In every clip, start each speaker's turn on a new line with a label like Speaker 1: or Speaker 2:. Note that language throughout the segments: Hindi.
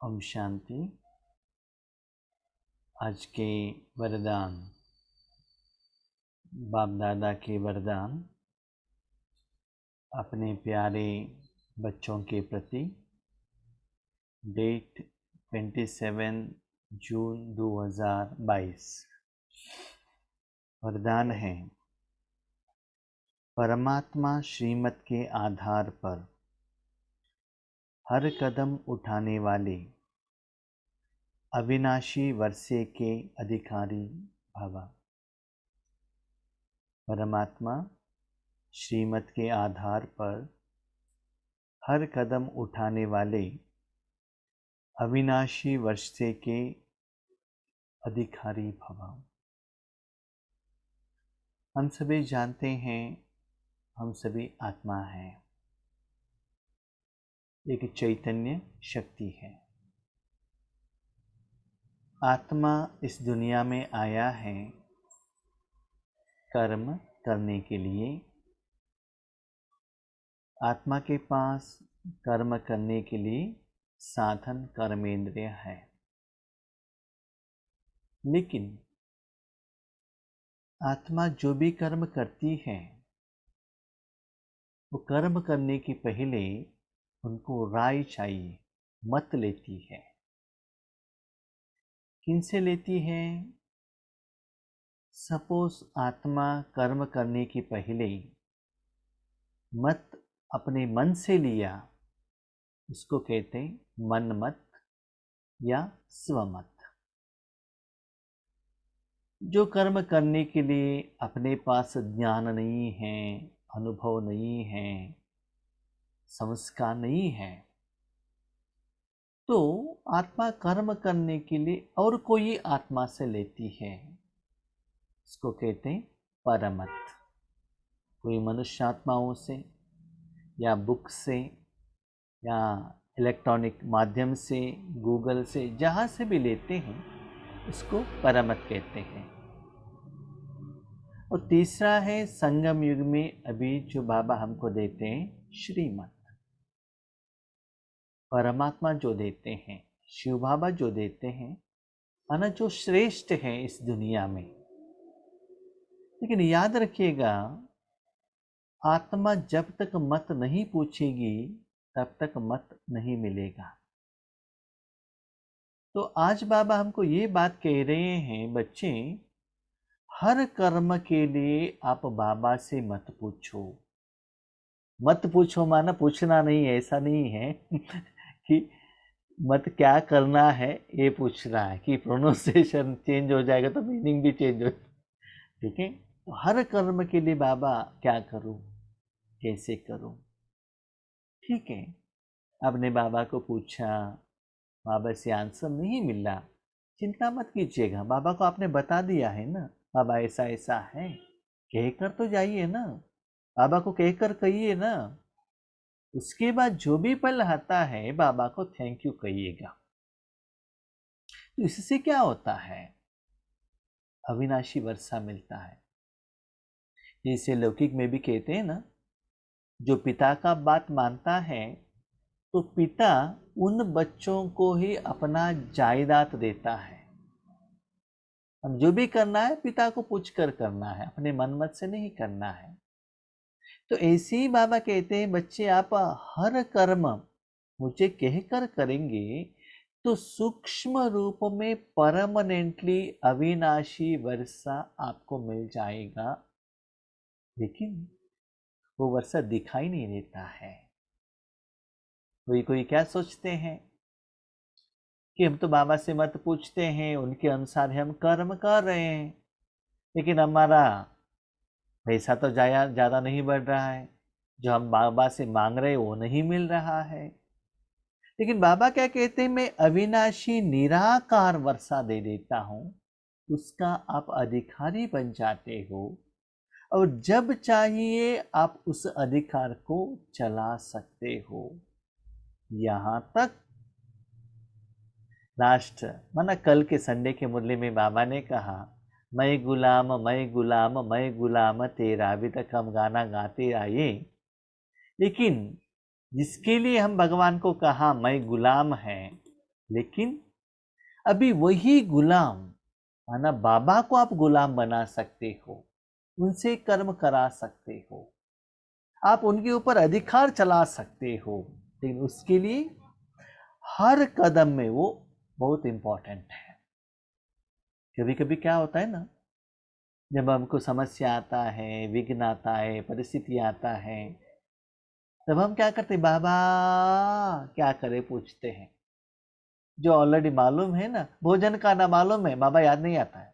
Speaker 1: ओम शांति। आज के वरदान, बाप दादा के वरदान अपने प्यारे बच्चों के प्रति। डेट 27 जून 2022। वरदान है, परमात्मा श्रीमत के आधार पर हर कदम उठाने वाले अविनाशी वर्षे के अधिकारी भव। परमात्मा श्रीमत के आधार पर हर कदम उठाने वाले अविनाशी वर्षे के अधिकारी भव। हम सभी जानते हैं, हम सभी आत्मा हैं, एक चैतन्य शक्ति है। आत्मा इस दुनिया में आया है कर्म करने के लिए। आत्मा के पास कर्म करने के लिए साधन कर्मेंद्रिय है, लेकिन आत्मा जो भी कर्म करती है वो कर्म करने के पहले उनको राय चाहिए, मत लेती है। किनसे लेती है? सपोज आत्मा कर्म करने के पहले मत अपने मन से लिया, इसको कहते हैं मन मत या स्वमत। जो कर्म करने के लिए अपने पास ज्ञान नहीं है, अनुभव नहीं है, संस्कार नहीं है, तो आत्मा कर्म करने के लिए और कोई आत्मा से लेती है, इसको कहते हैं परमत। कोई मनुष्य आत्माओं से या बुक से या इलेक्ट्रॉनिक माध्यम से, गूगल से, जहाँ से भी लेते हैं उसको परमत कहते हैं। और तीसरा है संगम युग में अभी जो बाबा हमको देते हैं श्रीमत। परमात्मा जो देते हैं, शिव बाबा जो देते हैं, माना जो श्रेष्ठ है इस दुनिया में। लेकिन याद रखिएगा, आत्मा जब तक मत नहीं पूछेगी तब तक मत नहीं मिलेगा। तो आज बाबा हमको ये बात कह रहे हैं, बच्चे हर कर्म के लिए आप बाबा से मत पूछो। मत पूछो माना पूछना नहीं, ऐसा नहीं है कि मत क्या करना है ये पूछना है कि प्रोनाउंसिएशन चेंज हो जाएगा तो मीनिंग भी चेंज हो। ठीक है, तो हर कर्म के लिए बाबा क्या करूं, कैसे करूं। ठीक है, आपने बाबा को पूछा, बाबा से आंसर नहीं मिला, चिंता मत कीजिएगा, बाबा को आपने बता दिया है ना, बाबा ऐसा ऐसा है, कहकर तो जाइए ना, बाबा को कहकर कहिए ना। उसके बाद जो भी पल आता है बाबा को थैंक यू कहिएगा। तो इससे क्या होता है? अविनाशी वर्षा मिलता है। जैसे लौकिक में भी कहते हैं ना, जो पिता का बात मानता है तो पिता उन बच्चों को ही अपना जायदाद देता है। हम जो भी करना है पिता को पूछ कर करना है, अपने मन मत से नहीं करना है। तो ऐसे ही बाबा कहते हैं, बच्चे आप हर कर्म मुझे कहकर करेंगे तो सूक्ष्म रूप में परमानेंटली अविनाशी वर्षा आपको मिल जाएगा। लेकिन वो वर्षा दिखाई नहीं देता है। कोई कोई क्या सोचते हैं कि हम तो बाबा से मत पूछते हैं, उनके अनुसार हम कर्म कर रहे हैं, लेकिन हमारा पैसा तो ज़्यादा नहीं बढ़ रहा है, जो हम बाबा से मांग रहे हैं वो नहीं मिल रहा है। लेकिन बाबा क्या कहते हैं, मैं अविनाशी निराकार वर्षा दे देता हूँ, उसका आप अधिकारी बन जाते हो और जब चाहिए आप उस अधिकार को चला सकते हो। यहाँ तक लास्ट माना कल के संडे के मुरली में बाबा ने कहा, मैं गुलाम मैं गुलाम मैं गुलाम तेरा। अभी तक हम गाना गाते आए, लेकिन जिसके लिए हम भगवान को कहा मैं गुलाम है, लेकिन अभी वही गुलाम, माना बाबा को आप गुलाम बना सकते हो, उनसे कर्म करा सकते हो, आप उनके ऊपर अधिकार चला सकते हो, लेकिन उसके लिए हर कदम में वो बहुत इंपॉर्टेंट है। कभी कभी क्या होता है ना, जब हमको समस्या आता है, विघ्न आता है, परिस्थिति आता है, तब हम क्या करते हैं, बाबा क्या करे पूछते हैं। जो ऑलरेडी मालूम है ना, भोजन का ना मालूम है, बाबा याद नहीं आता है।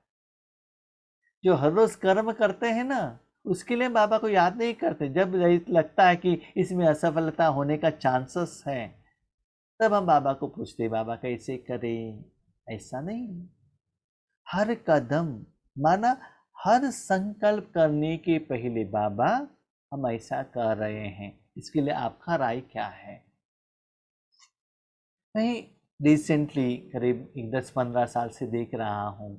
Speaker 1: जो हर रोज कर्म करते हैं ना, उसके लिए बाबा को याद नहीं करते। जब लगता है कि इसमें असफलता होने का चांसेस है, तब हम बाबा को पूछते, बाबा कैसे करें। ऐसा नहीं, हर कदम, माना हर संकल्प करने के पहले बाबा हम ऐसा कर रहे हैं, इसके लिए आपका राय क्या है। मैं रिसेंटली करीब 10-15 साल से देख रहा हूँ,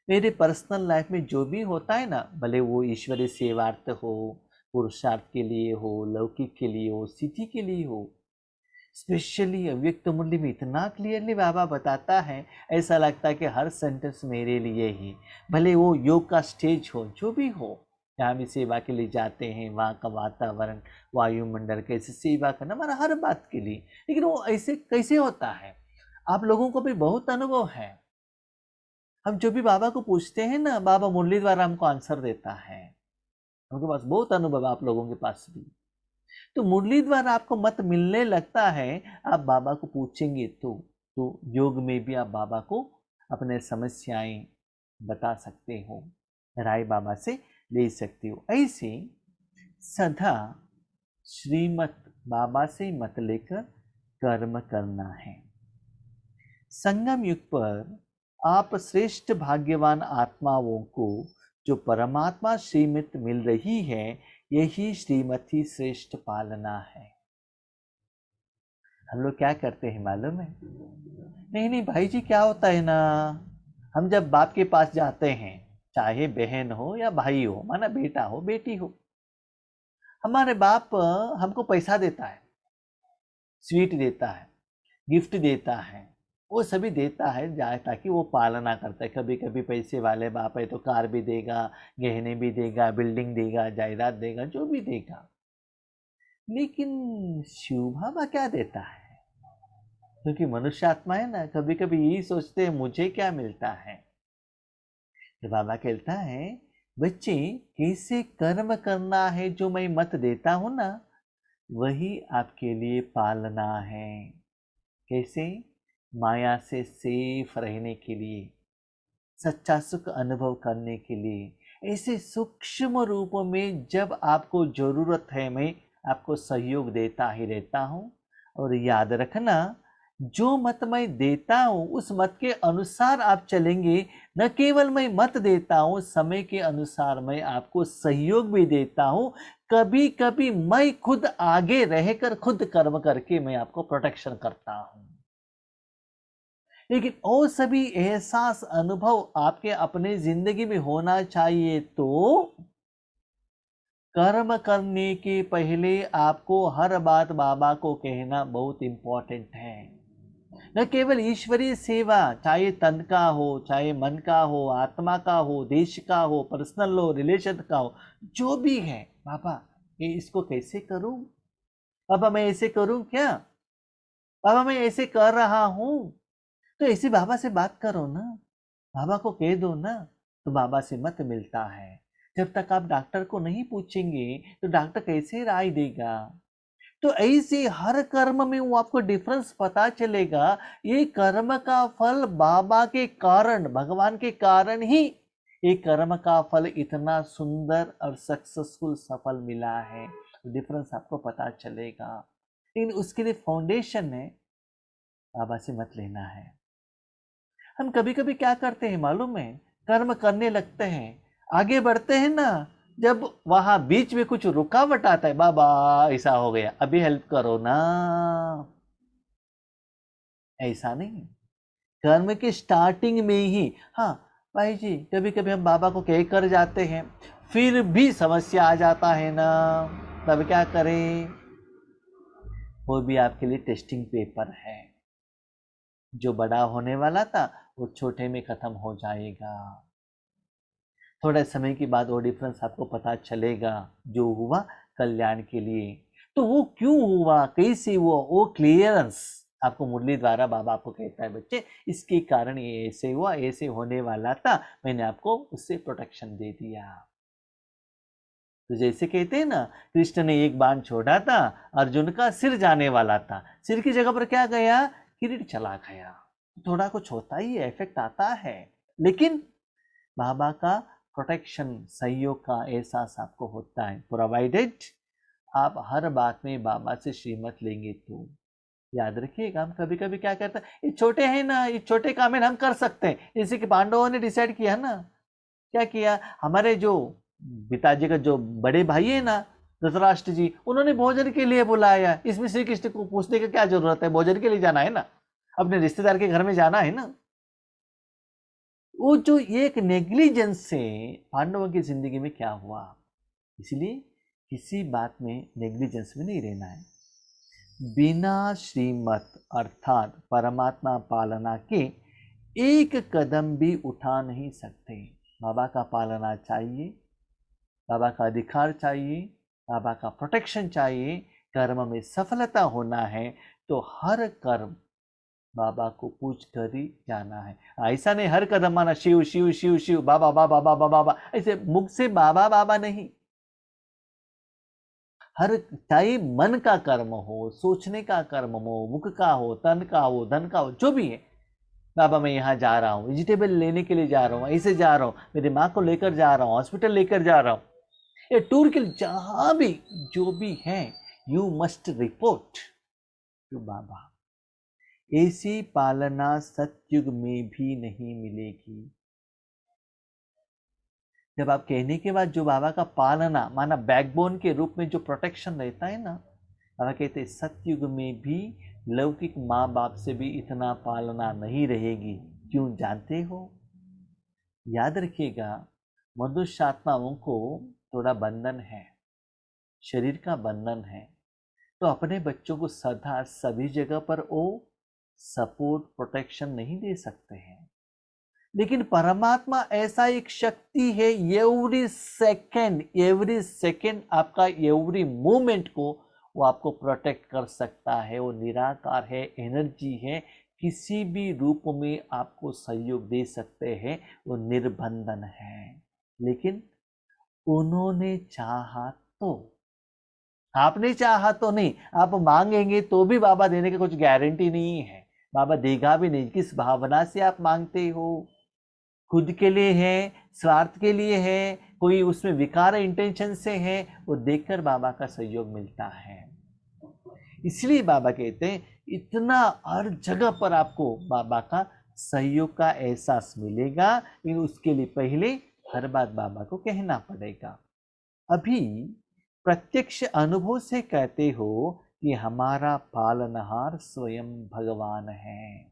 Speaker 1: मेरे पर्सनल लाइफ में जो भी होता है ना, भले वो ईश्वरीय सेवार्थ हो, पुरुषार्थ के लिए हो, लौकिक के लिए हो, सिद्धि के लिए हो, स्पेशली अव्यक्त मूल्य में इतना क्लियरली बाबा बताता है, ऐसा लगता है कि हर सेंटेंस मेरे लिए ही। भले वो योग का स्टेज हो, जो भी हो, जहाँ भी सेवा के लिए जाते हैं, वहाँ का वातावरण, वायुमंडल, कैसे सेवा करना, हमारा हर बात के लिए। लेकिन वो ऐसे कैसे होता है, आप लोगों को भी बहुत अनुभव है। हम जो भी बाबा को पूछते हैं ना, बाबा मुरली द्वारा हमको आंसर देता है। उनके पास बहुत अनुभव है, आप लोगों के पास भी। तो मुरली द्वारा आपको मत मिलने लगता है, आप बाबा को पूछेंगे तो योग में भी आप बाबा को अपने समस्याएं बता सकते हो, राय बाबा से ले सकते हो। ऐसे सदा श्रीमत बाबा से मत लेकर कर्म करना है। संगम युग पर आप श्रेष्ठ भाग्यवान आत्माओं को जो परमात्मा श्रीमत मिल रही है, यही श्रीमती श्रेष्ठ पालना है। हम लोग क्या करते हैं मालूम है, नहीं नहीं भाई जी, क्या होता है ना, हम जब बाप के पास जाते हैं, चाहे बहन हो या भाई हो, माना बेटा हो बेटी हो, हमारे बाप हमको पैसा देता है, स्वीट देता है, गिफ्ट देता है, वो सभी देता है जाए, ताकि वो पालना करता है। कभी कभी पैसे वाले बाप है तो कार भी देगा, गहने भी देगा, बिल्डिंग देगा, जायदाद देगा, जो भी देगा। लेकिन शिव बाबा क्या देता है, क्योंकि मनुष्य आत्मा है ना, कभी कभी यही सोचते हैं मुझे क्या मिलता है। तो बाबा कहता है, बच्चे कैसे कर्म करना है, जो मैं मत देता हूं ना, वही आपके लिए पालना है। कैसे, माया से सेफ रहने के लिए, सच्चा सुख अनुभव करने के लिए, ऐसे सूक्ष्म रूप में जब आपको जरूरत है, मैं आपको सहयोग देता ही रहता हूँ। और याद रखना, जो मत मैं देता हूँ उस मत के अनुसार आप चलेंगे। न केवल मैं मत देता हूँ, समय के अनुसार मैं आपको सहयोग भी देता हूँ। कभी कभी मैं खुद आगे रहकर, खुद कर्म करके मैं आपको प्रोटेक्शन करता हूँ। लेकिन और सभी एहसास, अनुभव आपके अपने जिंदगी में होना चाहिए। तो कर्म करने के पहले आपको हर बात बाबा को कहना बहुत इंपॉर्टेंट है। न केवल ईश्वरीय सेवा, चाहे तन का हो, चाहे मन का हो, आत्मा का हो, देश का हो, पर्सनल हो, रिलेशन का हो, जो भी है, बाबा ये इसको कैसे करूं, बाबा मैं ऐसे करूं क्या, बाबा मैं ऐसे कर रहा हूं। तो ऐसे बाबा से बात करो ना, बाबा को कह दो ना। तो बाबा से मत मिलता है। जब तक आप डॉक्टर को नहीं पूछेंगे तो डॉक्टर कैसे राय देगा। तो ऐसे हर कर्म में वो आपको डिफरेंस पता चलेगा। ये कर्म का फल बाबा के कारण, भगवान के कारण ही ये कर्म का फल इतना सुंदर और सक्सेसफुल सफल मिला है। डिफरेंस आपको पता चलेगा। लेकिन उसके लिए फाउंडेशन है, बाबा से मत लेना है। हम कभी कभी क्या करते हैं मालूम है, कर्म करने लगते हैं, आगे बढ़ते हैं ना, जब वहां बीच में कुछ रुकावट आता है, बाबा ऐसा हो गया अभी हेल्प करो ना। ऐसा नहीं, कर्म के स्टार्टिंग में ही, हाँ भाई जी, कभी कभी हम बाबा को कह कर जाते हैं, फिर भी समस्या आ जाता है ना, तब क्या करें। वो भी आपके लिए टेस्टिंग पेपर है। जो बड़ा होने वाला था वो छोटे में खत्म हो जाएगा। थोड़े समय के बाद वो डिफरेंस आपको पता चलेगा, जो हुआ कल्याण के लिए। तो वो क्यों हुआ, कैसे हुआ, वो क्लियरेंस आपको मुरली द्वारा बाबा आपको कहता है, बच्चे इसके कारण ये ऐसे हुआ, ऐसे होने वाला था, मैंने आपको उससे प्रोटेक्शन दे दिया। तो जैसे कहते हैं ना, कृष्ण ने एक बाण छोड़ा था, अर्जुन का सिर जाने वाला था, सिर की जगह पर क्या गया, किरीट चला गया। थोड़ा कुछ होता ही है, इफेक्ट आता है, लेकिन बाबा का प्रोटेक्शन, सहयोग का एहसास आपको होता है, प्रोवाइडेड आप हर बात में बाबा से श्रीमत लेंगे तो। याद रखिएगा, हम कभी कभी क्या करते हैं, ये छोटे हैं ना, ये छोटे काम है हम कर सकते हैं, जैसे कि पांडवों ने डिसाइड किया ना, क्या किया, हमारे जो पिताजी का जो बड़े भाई है ना धृतराष्ट्र जी, उन्होंने भोजन के लिए बुलाया, इसमें श्री कृष्ण को पूछने की क्या जरूरत है, भोजन के लिए जाना है ना, अपने रिश्तेदार के घर में जाना है ना। वो जो एक नेग्लिजेंस से पांडवों की जिंदगी में क्या हुआ, इसलिए किसी बात में नेग्लिजेंस में नहीं रहना है। बिना श्रीमत अर्थात परमात्मा पालना के एक कदम भी उठा नहीं सकते। बाबा का पालना चाहिए, बाबा का अधिकार चाहिए, बाबा का प्रोटेक्शन चाहिए, कर्म में सफलता होना है तो हर कर्म बाबा को पूछ कर ही जाना है। ऐसा नहीं हर कदम माना शिव शिव शिव शिव, बाबा बाबा बाबा बाबा, ऐसे मुख से बाबा बाबा नहीं। हर चाहे मन का कर्म हो, सोचने का कर्म हो, मुख का हो, तन का हो, धन का हो, जो भी है, बाबा मैं यहाँ जा रहा हूँ, वेजिटेबल लेने के लिए जा रहा हूँ, ऐसे जा रहा हूँ, मेरी माँ को लेकर जा रहा हूँ, हॉस्पिटल लेकर जा रहा हूँ, ये टूर के लिए जहां भी जो भी है, यू मस्ट रिपोर्ट टू बाबा। ऐसी पालना सतयुग में भी नहीं मिलेगी। जब आप कहने के बाद जो बाबा का पालना माना बैकबोन के रूप में जो प्रोटेक्शन रहता है ना, बाबा कहते सतयुग में भी लौकिक माँ बाप से भी इतना पालना नहीं रहेगी। क्यों जानते हो? याद रखिएगा, मनुष्य आत्माओं को थोड़ा बंधन है, शरीर का बंधन है, तो अपने बच्चों को सदा सभी जगह पर वो सपोर्ट प्रोटेक्शन नहीं दे सकते हैं। लेकिन परमात्मा ऐसा एक शक्ति है, एवरी सेकेंड आपका एवरी मोमेंट को वो आपको प्रोटेक्ट कर सकता है। वो निराकार है, एनर्जी है, किसी भी रूप में आपको सहयोग दे सकते हैं, वो निर्बंधन है। लेकिन उन्होंने चाहा तो, आपने चाहा तो नहीं, आप मांगेंगे तो भी बाबा देने की कुछ गारंटी नहीं है, बाबा देगा भी नहीं। किस भावना से आप मांगते हो, खुद के लिए है, स्वार्थ के लिए है, कोई उसमें विकार इंटेंशन से है, वो देखकर बाबा का सहयोग मिलता है। इसलिए बाबा कहते हैं इतना हर जगह पर आपको बाबा का सहयोग का एहसास मिलेगा, लेकिन उसके लिए पहले हर बात बाबा को कहना पड़ेगा। अभी प्रत्यक्ष अनुभव से कहते हो कि हमारा पालनहार स्वयं भगवान है।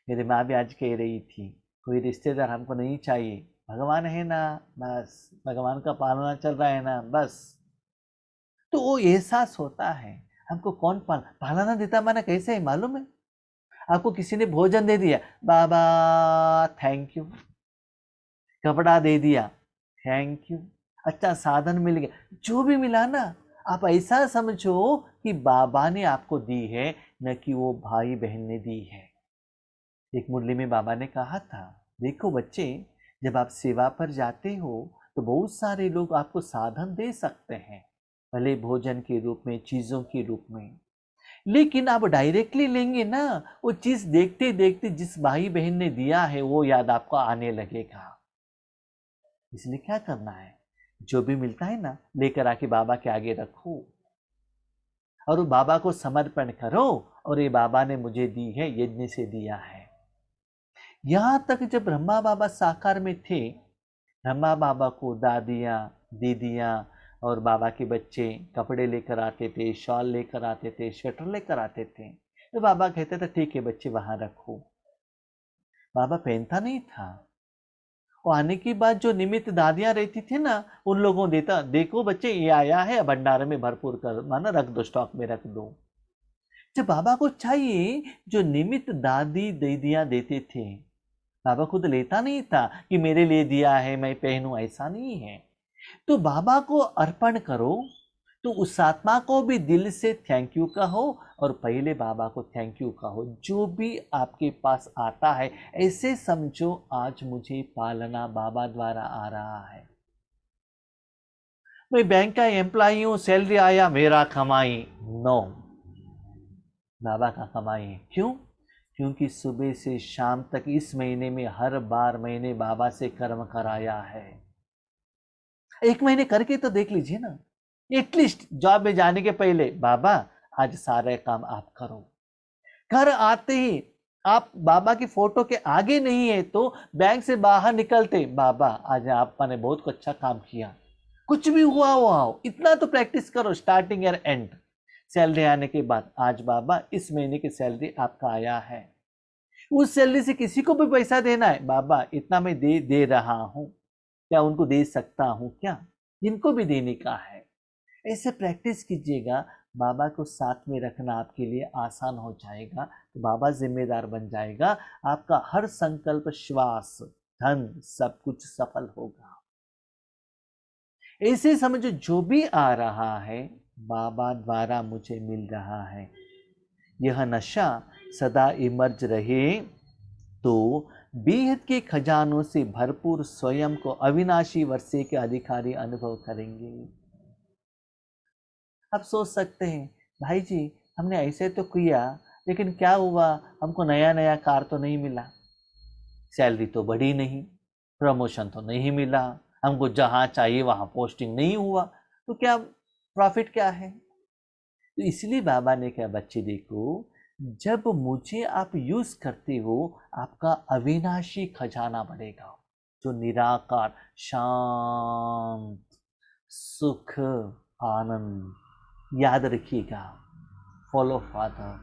Speaker 1: मेरी माँ भी आज कह रही थी, कोई रिश्तेदार हमको नहीं चाहिए, भगवान है ना, बस भगवान का पालना चल रहा है ना, बस। तो वो एहसास होता है हमको कौन पालना देता, माना कैसे है मालूम है? आपको किसी ने भोजन दे दिया, बाबा थैंक यू, कपड़ा दे दिया, थैंक यू, अच्छा साधन मिल गया, जो भी मिला ना, आप ऐसा समझो कि बाबा ने आपको दी है, न कि वो भाई बहन ने दी है। एक मुरली में बाबा ने कहा था, देखो बच्चे, जब आप सेवा पर जाते हो तो बहुत सारे लोग आपको साधन दे सकते हैं, भले भोजन के रूप में, चीजों के रूप में, लेकिन आप डायरेक्टली लेंगे ना, वो चीज देखते देखते जिस भाई बहन ने दिया है वो याद आपको आने लगेगा। इसलिए क्या करना है, जो भी मिलता है ना, लेकर आके बाबा के आगे रखो और बाबा को समर्पण करो, और ये बाबा ने मुझे दी है, यज्ञ से दिया है। यहां तक जब ब्रह्मा बाबा साकार में थे, ब्रह्मा बाबा को दादियाँ, दीदियाँ और बाबा के बच्चे कपड़े लेकर आते थे, शॉल लेकर आते थे, स्वेटर लेकर आते थे, तो बाबा कहते थे ठीक है बच्चे वहां रखो। बाबा पहनता नहीं था। वो आने के बाद जो निमित्त दादियां रहती थी ना, उन लोगों देता, देखो बच्चे ये आया है, भंडारे में भरपूर कर, माना रख दो, स्टॉक में रख दो। जब बाबा को चाहिए जो निमित्त दादी दीदियां देते थे, बाबा खुद लेता नहीं था कि मेरे लिए दिया है मैं पहनूं, ऐसा नहीं है। तो बाबा को अर्पण करो, तो उस आत्मा को भी दिल से थैंक यू कहो और पहले बाबा को थैंक यू कहो। जो भी आपके पास आता है ऐसे समझो आज मुझे पालना बाबा द्वारा आ रहा है। मैं बैंक का एम्प्लॉई हूं, सैलरी आया मेरा कमाई, नो, बाबा का कमाई है। क्यों? क्योंकि सुबह से शाम तक इस महीने में हर बार मैंने बाबा से कर्म कराया है। एक महीने करके तो देख लीजिए ना, एटलीस्ट जॉब में जाने के पहले बाबा आज सारे काम आप करो। घर आते ही आप बाबा की फोटो के आगे नहीं है तो बैंक से बाहर निकलते बाबा आज आपने बहुत अच्छा काम किया, कुछ भी हुआ हो इतना तो प्रैक्टिस करो। स्टार्टिंग और एंड, सैलरी आने के बाद आज बाबा इस महीने की सैलरी आपका आया है, उस सैलरी से किसी को भी पैसा देना है बाबा इतना मैं दे रहा हूं, क्या उनको दे सकता हूं क्या, जिनको भी देने का है। ऐसे प्रैक्टिस कीजिएगा, बाबा को साथ में रखना आपके लिए आसान हो जाएगा। तो बाबा जिम्मेदार बन जाएगा, आपका हर संकल्प, श्वास, धन सब कुछ सफल होगा। ऐसे समझो जो भी आ रहा है बाबा द्वारा मुझे मिल रहा है। यह नशा सदा इमर्ज रहे तो बेहद के खजानों से भरपूर स्वयं को अविनाशी वर्षे के अधिकारी अनुभव करेंगे। आप सोच सकते हैं भाई जी हमने ऐसे तो किया लेकिन क्या हुआ, हमको नया नया कार तो नहीं मिला, सैलरी तो बढ़ी नहीं, प्रमोशन तो नहीं मिला, हमको जहां चाहिए वहां पोस्टिंग नहीं हुआ, तो क्या प्रॉफिट क्या है। तो इसलिए बाबा ने कहा बच्चे देखो, जब मुझे आप यूज करते हो आपका अविनाशी खजाना बढ़ेगा, जो निराकार, शांत, सुख, आनंद। याद रखिएगा, फॉलो फादर।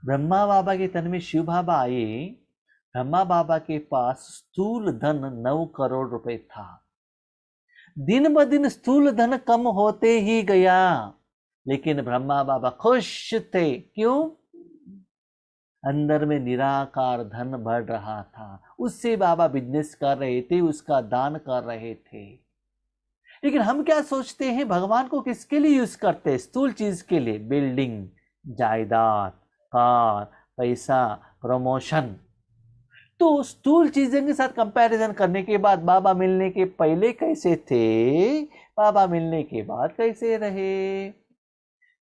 Speaker 1: ब्रह्मा बाबा के तन में शिव बाबा आए, ब्रह्मा बाबा के पास स्थूल धन 9 करोड़ रुपए था। दिन ब दिन स्थूल धन कम होते ही गया, लेकिन ब्रह्मा बाबा खुश थे। क्यों? अंदर में निराकार धन बढ़ रहा था, उससे बाबा बिजनेस कर रहे थे, उसका दान कर रहे थे। लेकिन हम क्या सोचते हैं, भगवान को किसके लिए यूज करते हैं? स्थूल चीज के लिए, बिल्डिंग, जायदाद, कार, पैसा, प्रमोशन। तो स्थूल चीजों के साथ कंपैरिजन करने के बाद बाबा मिलने के पहले कैसे थे, बाबा मिलने के बाद कैसे रहे।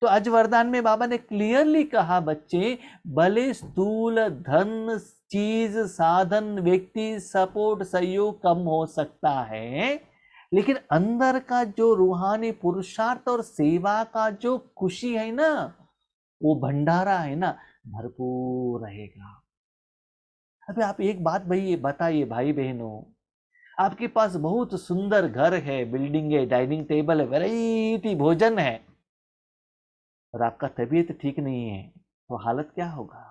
Speaker 1: तो आज वरदान में बाबा ने क्लियरली कहा बच्चे, भले स्थूल धन, चीज, साधन, व्यक्ति, सपोर्ट, सहयोग कम हो सकता है, लेकिन अंदर का जो रूहानी पुरुषार्थ और सेवा का जो खुशी है ना, वो भंडारा है ना, भरपूर रहेगा। अभी आप एक बात भाई बताइए भाई बहनों, आपके पास बहुत सुंदर घर है, बिल्डिंग है, डाइनिंग टेबल है, वैरायटी भोजन है, और आपका तबीयत ठीक नहीं है तो हालत क्या होगा?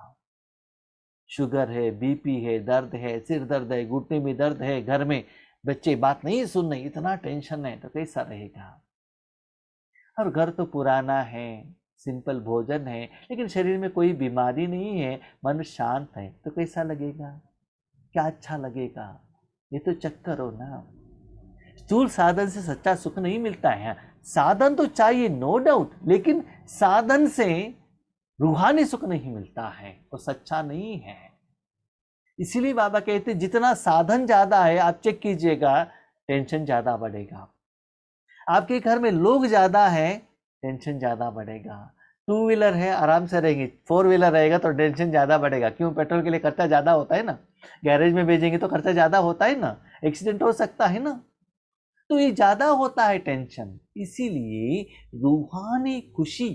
Speaker 1: शुगर है, बीपी है, दर्द है, सिर दर्द है, घुटने में दर्द है, घर में बच्चे बात नहीं सुन रहे, इतना टेंशन है तो कैसा रहेगा? और घर तो पुराना है, सिंपल भोजन है, लेकिन शरीर में कोई बीमारी नहीं है, मन शांत है, तो कैसा लगेगा? क्या अच्छा लगेगा? ये तो चक्कर हो ना। स्थूल साधन से सच्चा सुख नहीं मिलता है। साधन तो चाहिए, नो डाउट, लेकिन साधन से रूहानी सुख नहीं मिलता है, वो सच्चा नहीं है। इसीलिए बाबा कहते जितना साधन ज्यादा है, आप चेक कीजिएगा, टेंशन ज्यादा बढ़ेगा। आपके घर में लोग ज्यादा है, टेंशन ज्यादा बढ़ेगा। 2 व्हीलर है आराम से रहेंगे, 4 व्हीलर रहेगा तो टेंशन ज्यादा बढ़ेगा। क्यों? पेट्रोल के लिए खर्चा ज्यादा होता है ना, गैरेज में भेजेंगे तो खर्चा ज्यादा होता है ना, एक्सीडेंट हो सकता है ना, तो ये ज्यादा होता है टेंशन। इसीलिए रूहानी खुशी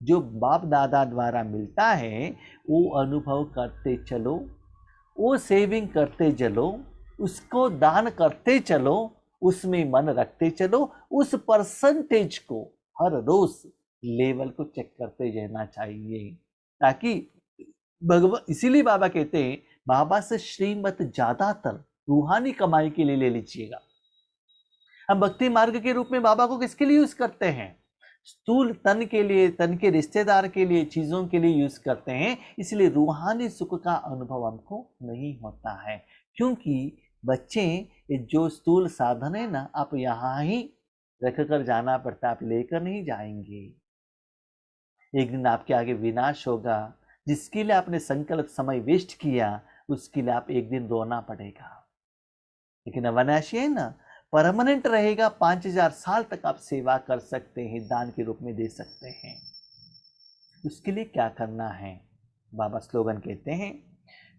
Speaker 1: जो बाप दादा द्वारा मिलता है वो अनुभव करते चलो, वो सेविंग करते चलो, उसको दान करते चलो, उसमें मन रखते चलो, उस परसेंटेज को हर रोज लेवल को चेक करते रहना चाहिए, ताकि भगवान, इसीलिए बाबा कहते हैं बाबा से श्रीमत ज्यादातर रूहानी कमाई के लिए ले लीजिएगा। हम भक्ति मार्ग के रूप में बाबा को किसके लिए यूज करते हैं? स्थूल तन के लिए, तन के रिश्तेदार के लिए, चीजों के लिए यूज करते हैं, इसलिए रूहानी सुख का अनुभव हमको नहीं होता है। क्योंकि बच्चे, ये जो स्थूल साधन है ना, आप यहाँ ही रख कर जाना पड़ता है, आप लेकर नहीं जाएंगे। एक दिन आपके आगे विनाश होगा। जिसके लिए आपने संकल्प समय वेस्ट किया, उसके लिए आप एक दिन रोना पड़ेगा। लेकिन अविनाशी है ना, परमानेंट रहेगा। 5000 साल तक आप सेवा कर सकते हैं, दान के रूप में दे सकते हैं। उसके लिए क्या करना है? बाबा स्लोगन कहते हैं,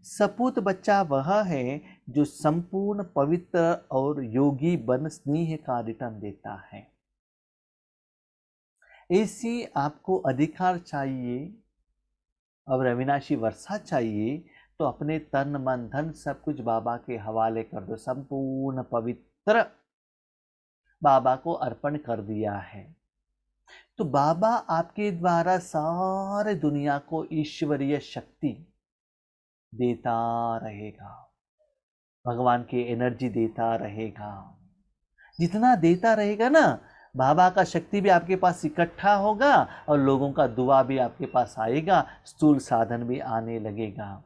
Speaker 1: सपूत बच्चा वह है जो संपूर्ण पवित्र और योगी बन स्नेह का रिटर्न देता है। ऐसी आपको अधिकार चाहिए और अविनाशी वर्षा चाहिए, तो अपने तन मन धन सब कुछ बाबा के हवाले कर दो। संपूर्ण पवित्र बाबा को अर्पण कर दिया है, तो बाबा आपके द्वारा सारे दुनिया को ईश्वरीय शक्ति देता रहेगा, भगवान की एनर्जी देता रहेगा। जितना देता रहेगा ना, बाबा का शक्ति भी आपके पास इकट्ठा होगा और लोगों का दुआ भी आपके पास आएगा, स्थूल साधन भी आने लगेगा।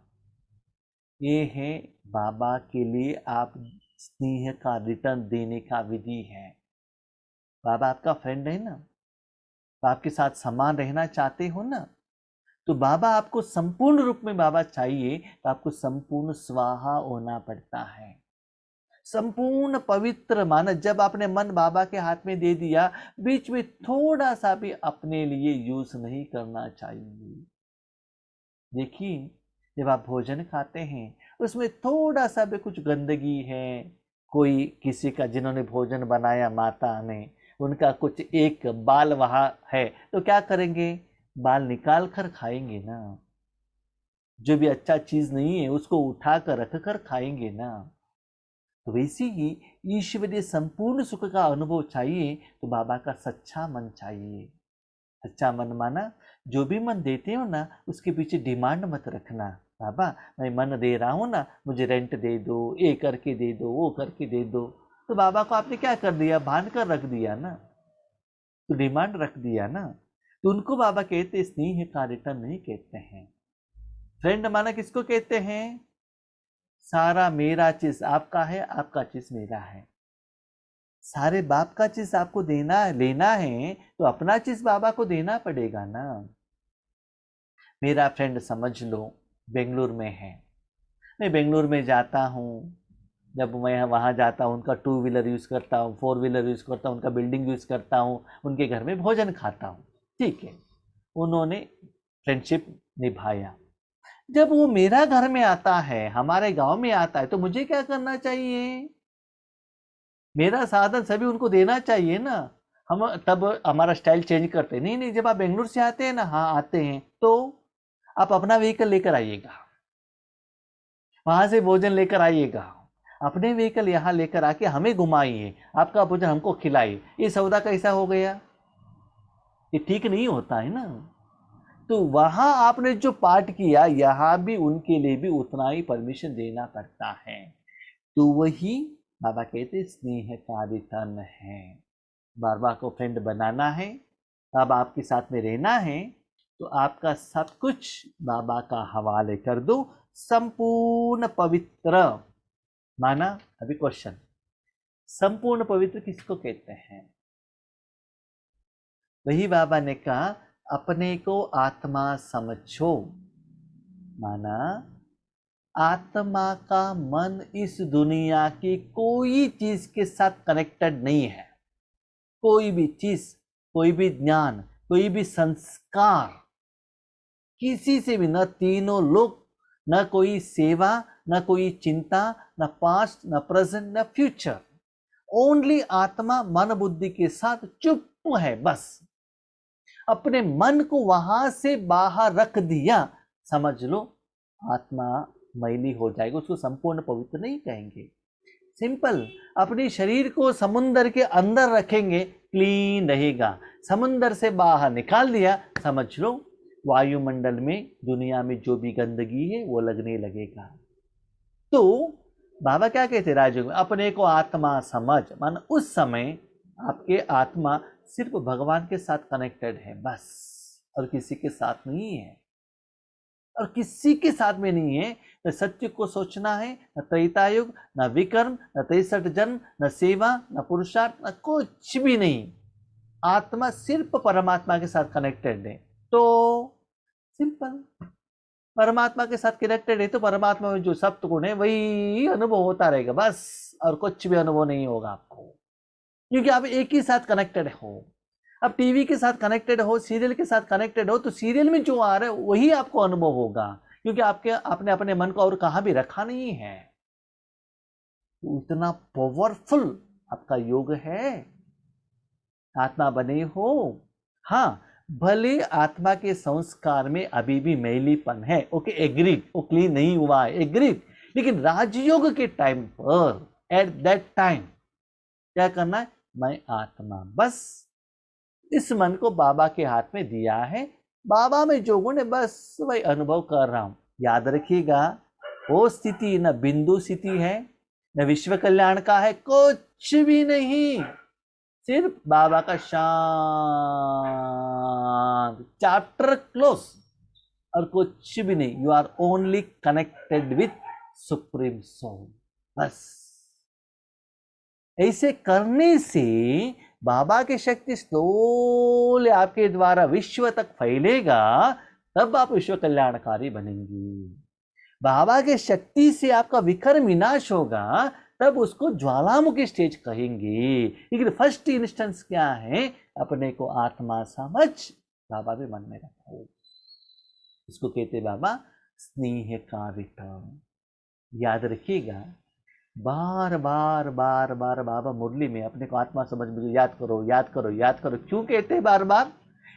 Speaker 1: ये है बाबा के लिए आप स्नेह का रिटर्न देने का विधि है। बाबा आपका फ्रेंड है ना, तो आपके साथ समान रहना चाहते हो ना, तो बाबा आपको संपूर्ण रूप में बाबा चाहिए, तो आपको संपूर्ण स्वाहा होना पड़ता है। संपूर्ण पवित्र माना, जब आपने मन बाबा के हाथ में दे दिया, बीच में थोड़ा सा भी अपने लिए यूज नहीं करना चाहिए। देखिए, जब आप भोजन खाते हैं, उसमें थोड़ा सा भी कुछ गंदगी है, कोई किसी का, जिन्होंने भोजन बनाया माता ने, उनका कुछ एक बाल वहां है, तो क्या करेंगे? बाल निकाल कर खाएंगे ना। जो भी अच्छा चीज नहीं है उसको उठा कर रख कर खाएंगे ना। तो वैसे ही ईश्वरीय संपूर्ण सुख का अनुभव चाहिए, तो बाबा का सच्चा मन चाहिए। सच्चा मन माना, जो भी मन देते हो ना, उसके पीछे डिमांड मत रखना। बाबा मैं मन दे रहा हूँ ना, मुझे रेंट दे दो, ये करके दे दो, वो करके दे दो। तो बाबा को आपने क्या कर दिया? बांध कर रख दिया ना, तो डिमांड रख दिया ना। तो उनको बाबा कहते स्नेह का रिटर्न नहीं कहते हैं। फ्रेंड माना किसको कहते हैं? सारा मेरा चीज आपका है, आपका चीज मेरा है। सारे बाप का चीज आपको देना लेना है, तो अपना चीज बाबा को देना पड़ेगा ना। मेरा फ्रेंड समझ लो बेंगलुरु में है, मैं बेंगलुरु में जाता हूँ, जब मैं वहाँ जाता हूँ उनका 2 व्हीलर यूज़ करता हूँ, 4 व्हीलर यूज़ करता हूँ, उनका बिल्डिंग यूज़ करता हूँ, उनके घर में भोजन खाता हूँ। ठीक है, उन्होंने फ्रेंडशिप निभाया। जब वो मेरा घर में आता है, हमारे गांव में आता है, तो मुझे क्या करना चाहिए? मेरा साधन सभी उनको देना चाहिए ना। हम तब हमारा स्टाइल चेंज करते नहीं। नहीं, जब आप बेंगलुरु से आते हैं ना, हाँ आते हैं, तो आप अपना व्हीकल लेकर आइएगा, वहां से भोजन लेकर आइएगा, अपने व्हीकल यहाँ लेकर आके हमें घुमाइए, आपका भोजन हमको खिलाइए। ये सौदा कैसा हो गया? ये ठीक नहीं होता है ना। तो वहां आपने जो पाठ किया, यहाँ भी उनके लिए भी उतना ही परमिशन देना पड़ता है। तो वही बाबा कहते स्नेह का रिटर्न है। बाबा को फ्रेंड बनाना है, अब आपके साथ में रहना है, तो आपका सब कुछ बाबा का हवाले कर दो। संपूर्ण पवित्र माना, अभी क्वेश्चन, संपूर्ण पवित्र किसको कहते हैं? वही बाबा ने कहा, अपने को आत्मा समझो। माना, आत्मा का मन इस दुनिया की कोई चीज के साथ कनेक्टेड नहीं है। कोई भी चीज, कोई भी ज्ञान, कोई भी संस्कार, किसी से भी, न तीनों लोग, न कोई सेवा, न कोई चिंता, न पास्ट, न प्रेजेंट, न फ्यूचर। ओनली आत्मा मन बुद्धि के साथ चुप है बस। अपने मन को वहां से बाहर रख दिया, समझ लो आत्मा मैली हो जाएगी। उसको संपूर्ण पवित्र नहीं कहेंगे। सिंपल, अपने शरीर को समुंदर के अंदर रखेंगे, क्लीन रहेगा। समुंदर से बाहर निकाल दिया, समझ लो वायुमंडल में, दुनिया में जो भी गंदगी है वो लगने लगेगा। तो बाबा क्या कहते राजयोग में, अपने को आत्मा समझ। मान उस समय आपके आत्मा सिर्फ भगवान के साथ कनेक्टेड है बस, और किसी के साथ नहीं है, और किसी के साथ में नहीं है। न सत्य को सोचना है, न त्रेतायुग, न विकर्म, न 63 जन्म, न सेवा, न पुरुषार्थ, न कुछ भी नहीं। आत्मा सिर्फ परमात्मा के साथ कनेक्टेड है। तो सिंपल, परमात्मा के साथ कनेक्टेड है तो परमात्मा में जो सप्त गुण है वही अनुभव होता रहेगा बस, और कुछ भी अनुभव नहीं होगा आपको, क्योंकि आप एक ही साथ कनेक्टेड हो। अब टीवी के साथ कनेक्टेड हो, सीरियल के साथ कनेक्टेड हो, तो सीरियल में जो आ रहा है वही आपको अनुभव होगा, क्योंकि आपने अपने मन को और कहाँ भी रखा नहीं है। तो इतना पावरफुल आपका योग है, आत्मा बने हो। हाँ, भले आत्मा के संस्कार में अभी भी मैलीपन है, ओके एग्रीड, वो क्लीन नहीं हुआ है, एग्रीड, लेकिन राजयोग के टाइम पर, एट दैट टाइम क्या करना है, मैं आत्मा, बस इस मन को बाबा के हाथ में दिया है, बाबा में जो गुण है बस वही अनुभव कर रहा हूं। याद रखिएगा, वो स्थिति न बिंदु स्थिति है, न विश्व कल्याण का है, कुछ भी नहीं, सिर्फ बाबा का शांत, चैप्टर क्लोज, और कुछ भी नहीं। You are only connected with supreme soul, बस। ऐसे करने से बाबा की शक्ति स्लोली आपके द्वारा विश्व तक फैलेगा, तब आप विश्व कल्याणकारी बनेंगे। बाबा के शक्ति से आपका विकर्म विनाश होगा, तब उसको ज्वालामुखी स्टेज कहेंगे। लेकिन फर्स्ट इंस्टेंस क्या है, अपने को आत्मा समझ बाबा भी मन में रखो। इसको कहते बाबा स्नेह का रिटर्न। याद रखिएगा, बार बार बार बार बाबा मुरली में अपने को आत्मा समझ, मुझे याद करो याद करो याद करो, क्यों कहते हैं बार बार?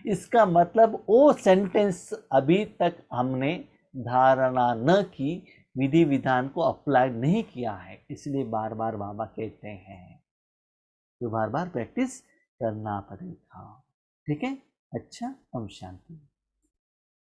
Speaker 1: इसका मतलब वो सेंटेंस अभी तक हमने धारणा न की, विधि विधान को अप्लाई नहीं किया है, इसलिए बार बार बाबा कहते हैं। तो बार बार प्रैक्टिस करना पड़ेगा, ठीक है? अच्छा, ओम शांति।